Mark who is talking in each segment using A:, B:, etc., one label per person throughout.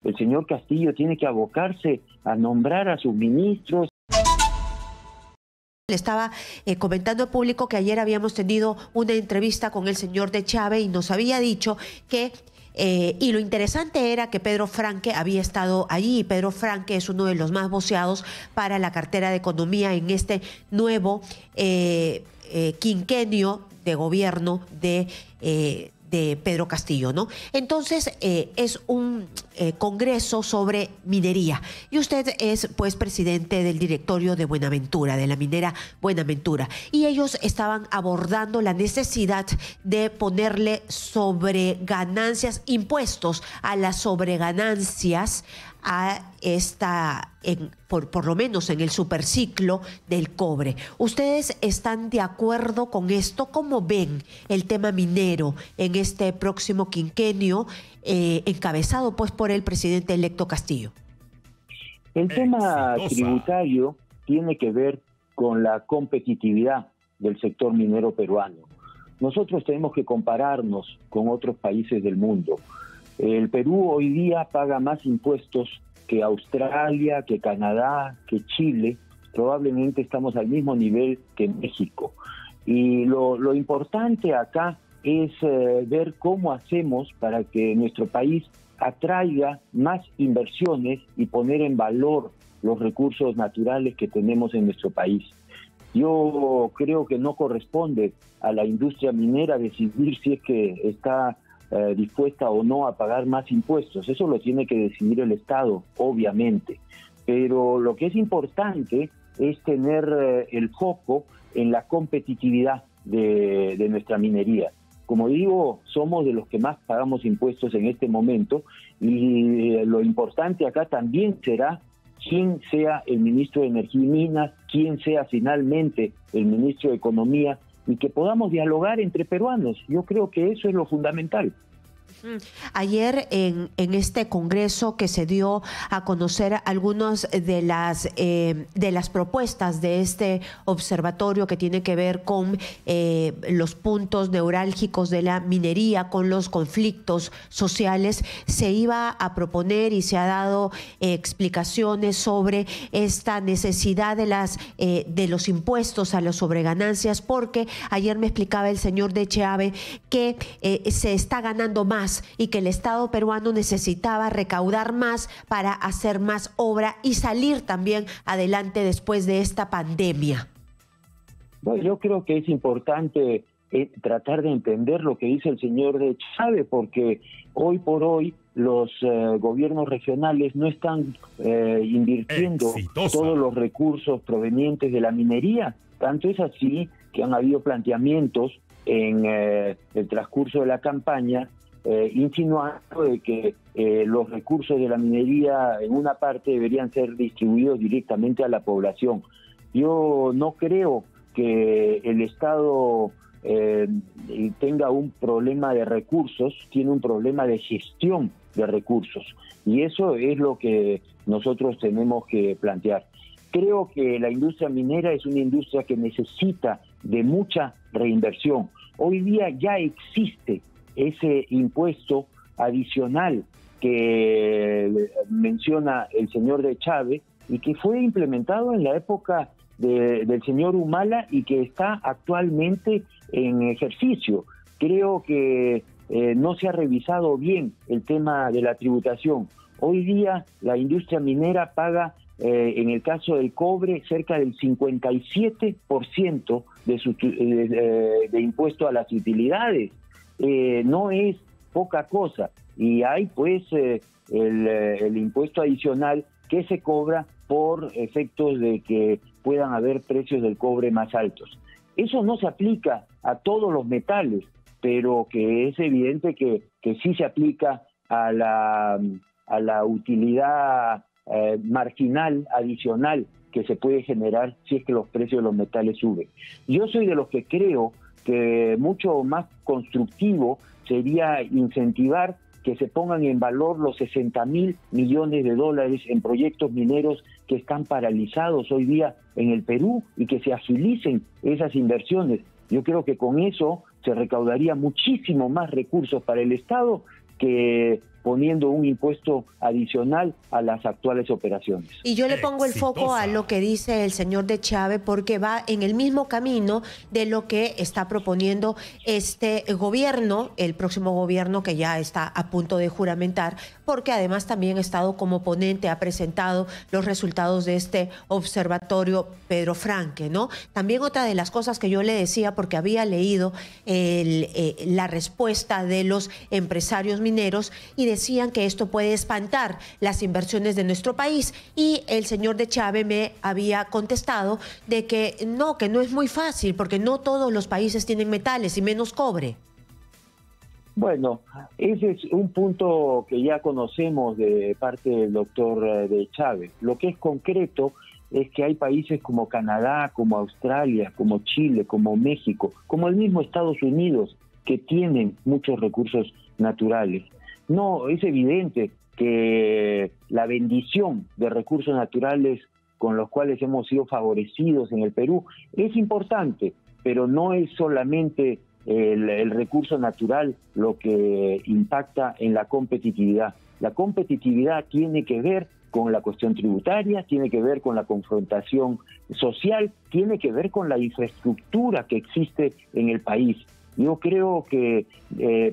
A: el señor Castillo tiene que abocarse a nombrar a sus ministros.
B: Le estaba comentando al público que ayer habíamos tenido una entrevista con el señor de Chávez y nos había dicho que, y lo interesante era que Pedro Franque había estado allí, y Pedro Franque es uno de los más voceados para la cartera de Economía en este nuevo quinquenio de gobierno de Pedro Castillo, ¿no? Entonces, es un congreso sobre minería. Y usted es, pues, presidente del directorio de Buenaventura, de la minera Buenaventura. Y ellos estaban abordando la necesidad de ponerle sobreganancias, impuestos a las sobreganancias a por lo menos en el superciclo del cobre. ¿Ustedes están de acuerdo con esto? ¿Cómo ven el tema minero en este próximo quinquenio, encabezado pues por el presidente electo Castillo?
A: El tema tributario tiene que ver con la competitividad del sector minero peruano. Nosotros tenemos que compararnos con otros países del mundo. El Perú hoy día paga más impuestos que Australia, que Canadá, que Chile. Probablemente estamos al mismo nivel que México. Y lo importante acá es ver cómo hacemos para que nuestro país atraiga más inversiones y poner en valor los recursos naturales que tenemos en nuestro país. Yo creo que no corresponde a la industria minera decidir si es que está dispuesta o no a pagar más impuestos. Eso lo tiene que decidir el Estado, obviamente. Pero lo que es importante es tener el foco en la competitividad de nuestra minería. Como digo, somos de los que más pagamos impuestos en este momento y lo importante acá también será quién sea el ministro de Energía y Minas, quién sea finalmente el ministro de Economía, y que podamos dialogar entre peruanos. Yo creo que eso es lo fundamental.
B: Ayer en este congreso que se dio a conocer algunas de las propuestas de este observatorio que tiene que ver con los puntos neurálgicos de la minería, con los conflictos sociales, se iba a proponer y se ha dado explicaciones sobre esta necesidad de los impuestos a las sobreganancias, porque ayer me explicaba el señor de Chávez que se está ganando más y que el Estado peruano necesitaba recaudar más para hacer más obra y salir también adelante después de esta pandemia.
A: Bueno, yo creo que es importante tratar de entender lo que dice el señor de Chávez, porque hoy por hoy los gobiernos regionales no están invirtiendo todos los recursos provenientes de la minería. Tanto es así que han habido planteamientos en el transcurso de la campaña insinuando de que los recursos de la minería en una parte deberían ser distribuidos directamente a la población. Yo no creo que el Estado tenga un problema de recursos, tiene un problema de gestión de recursos, y eso es lo que nosotros tenemos que plantear. Creo que la industria minera es una industria que necesita de mucha reinversión. Hoy día ya existe ese impuesto adicional que menciona el señor de Chávez y que fue implementado en la época del señor Humala y que está actualmente en ejercicio. Creo que no se ha revisado bien el tema de la tributación. Hoy día la industria minera paga, en el caso del cobre, cerca del 57% de impuesto a las utilidades. No es poca cosa, y hay pues el impuesto adicional que se cobra por efectos de que puedan haber precios del cobre más altos. Eso no se aplica a todos los metales, pero que es evidente que sí se aplica a la utilidad marginal adicional que se puede generar si es que los precios de los metales suben. Yo soy de los que creo que mucho más constructivo sería incentivar que se pongan en valor los 60.000 millones de dólares en proyectos mineros que están paralizados hoy día en el Perú y que se agilicen esas inversiones. Yo creo que con eso se recaudaría muchísimo más recursos para el Estado que poniendo un impuesto adicional a las actuales operaciones.
B: Y yo le pongo el foco a lo que dice el señor de Chávez, porque va en el mismo camino de lo que está proponiendo este gobierno, el próximo gobierno que ya está a punto de juramentar, porque además también ha estado como ponente, ha presentado los resultados de este observatorio Pedro Franque, ¿no? También otra de las cosas que yo le decía, porque había leído la respuesta de los empresarios mineros y decían que esto puede espantar las inversiones de nuestro país, y el señor de Chávez me había contestado de que no es muy fácil porque no todos los países tienen metales y menos cobre.
A: Bueno, ese es un punto que ya conocemos de parte del doctor de Chávez. Lo que es concreto es que hay países como Canadá, como Australia, como Chile, como México, como el mismo Estados Unidos, que tienen muchos recursos naturales. No, es evidente que la bendición de recursos naturales con los cuales hemos sido favorecidos en el Perú es importante, pero no es solamente el recurso natural lo que impacta en la competitividad. La competitividad tiene que ver con la cuestión tributaria, tiene que ver con la confrontación social, tiene que ver con la infraestructura que existe en el país. Yo creo que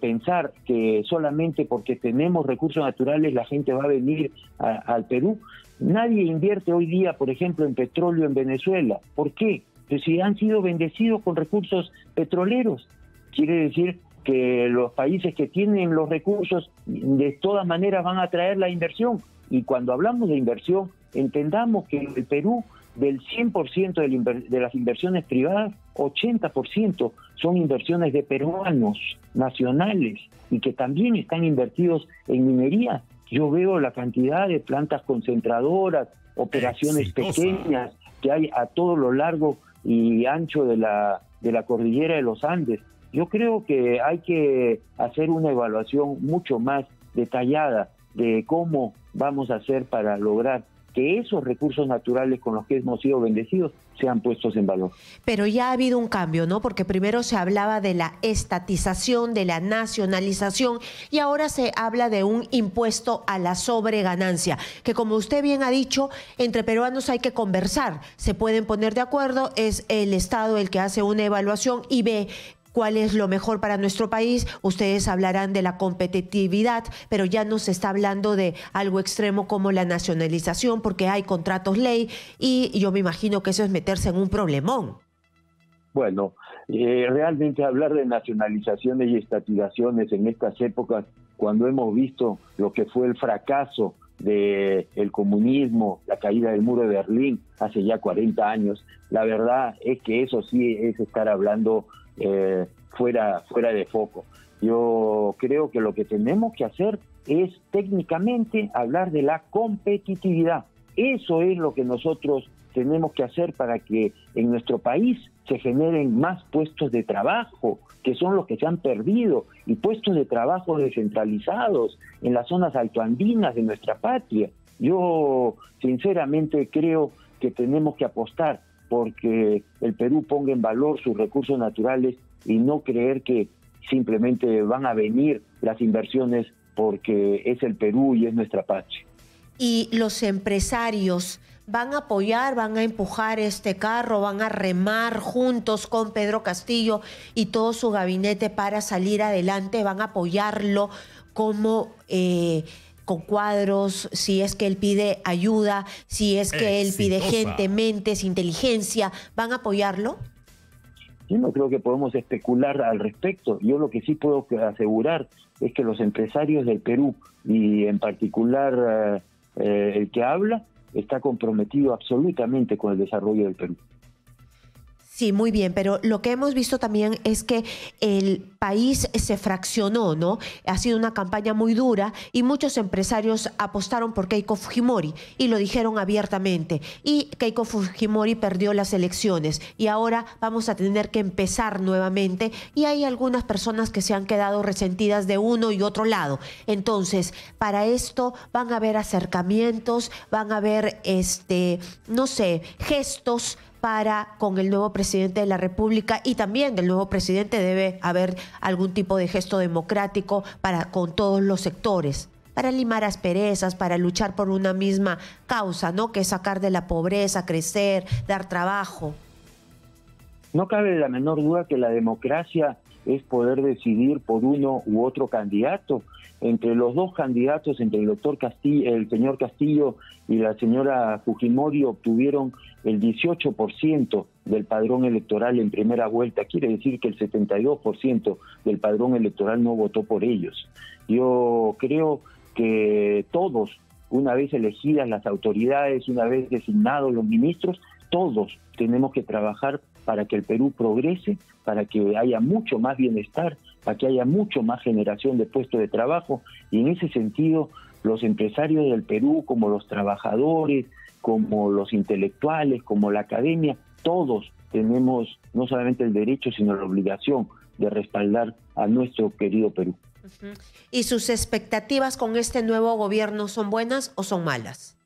A: pensar que solamente porque tenemos recursos naturales la gente va a venir al Perú. Nadie invierte hoy día, por ejemplo, en petróleo en Venezuela. ¿Por qué? Pues si han sido bendecidos con recursos petroleros. Quiere decir que los países que tienen los recursos de todas maneras van a traer la inversión. Y cuando hablamos de inversión, entendamos que el Perú, del 100% de las inversiones privadas, 80% son inversiones de peruanos nacionales y que también están invertidos en minería. Yo veo la cantidad de plantas concentradoras, operaciones pequeñas que hay a todo lo largo y ancho de la cordillera de los Andes. Yo creo que hay que hacer una evaluación mucho más detallada de cómo vamos a hacer para lograr que esos recursos naturales con los que hemos sido bendecidos sean puestos en valor.
B: Pero ya ha habido un cambio, ¿no? Porque primero se hablaba de la estatización, de la nacionalización, y ahora se habla de un impuesto a la sobreganancia, que como usted bien ha dicho, entre peruanos hay que conversar, se pueden poner de acuerdo, es el Estado el que hace una evaluación y ve cuál es lo mejor para nuestro país. Ustedes hablarán de la competitividad, pero ya no se está hablando de algo extremo como la nacionalización, porque hay contratos ley, y yo me imagino que eso es meterse en un problemón.
A: Bueno, realmente hablar de nacionalizaciones y estatizaciones en estas épocas, cuando hemos visto lo que fue el fracaso del comunismo, la caída del muro de Berlín hace ya 40 años, la verdad es que eso sí es estar hablando fuera de foco. Yo creo que lo que tenemos que hacer es técnicamente hablar de la competitividad. Eso es lo que nosotros tenemos que hacer para que en nuestro país se generen más puestos de trabajo, que son los que se han perdido, y puestos de trabajo descentralizados en las zonas altoandinas de nuestra patria. Yo sinceramente creo que tenemos que apostar porque el Perú ponga en valor sus recursos naturales y no creer que simplemente van a venir las inversiones porque es el Perú y es nuestra patria.
B: ¿Y los empresarios van a apoyar, van a empujar este carro, van a remar juntos con Pedro Castillo y todo su gabinete para salir adelante? ¿Van a apoyarlo como con cuadros, si es que él pide ayuda, si es que él pide gente, mentes, inteligencia? ¿Van a apoyarlo?
A: Yo no creo que podemos especular al respecto. Yo lo que sí puedo asegurar es que los empresarios del Perú, y en particular el que habla, está comprometido absolutamente con el desarrollo del Perú.
B: Sí, muy bien, pero lo que hemos visto también es que el país se fraccionó, ¿no? Ha sido una campaña muy dura y muchos empresarios apostaron por Keiko Fujimori y lo dijeron abiertamente. Y Keiko Fujimori perdió las elecciones y ahora vamos a tener que empezar nuevamente, y hay algunas personas que se han quedado resentidas de uno y otro lado. Entonces, para esto van a haber acercamientos, van a haber, no sé, gestos para con el nuevo presidente de la República, y también del nuevo presidente debe haber algún tipo de gesto democrático para con todos los sectores. para limar asperezas, para luchar por una misma causa, ¿no? Que es sacar de la pobreza, crecer, dar trabajo.
A: No cabe la menor duda que la democracia es poder decidir por uno u otro candidato. Entre los dos candidatos, entre el doctor Castillo, el señor Castillo y la señora Fujimori, obtuvieron el 18% del padrón electoral en primera vuelta. Quiere decir que el 72% del padrón electoral no votó por ellos. Yo creo que todos, una vez elegidas las autoridades, una vez designados los ministros, todos tenemos que trabajar para que el Perú progrese, para que haya mucho más bienestar, para que haya mucho más generación de puestos de trabajo, y en ese sentido los empresarios del Perú, como los trabajadores, como los intelectuales, como la academia, todos tenemos no solamente el derecho, sino la obligación de respaldar a nuestro querido Perú.
B: ¿Y sus expectativas con este nuevo gobierno son buenas o son malas?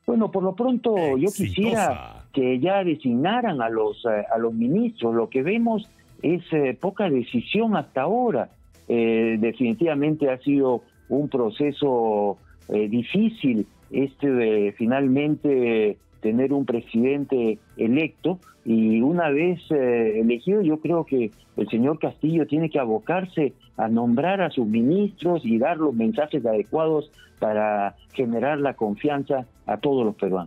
A: Bueno, por lo pronto yo quisiera que ya designaran a los ministros. Lo que vemos es poca decisión hasta ahora. Definitivamente ha sido un proceso difícil de finalmente tener un presidente electo, y una vez elegido, yo creo que el señor Castillo tiene que abocarse a nombrar a sus ministros y dar los mensajes adecuados para generar la confianza a todos los peruanos.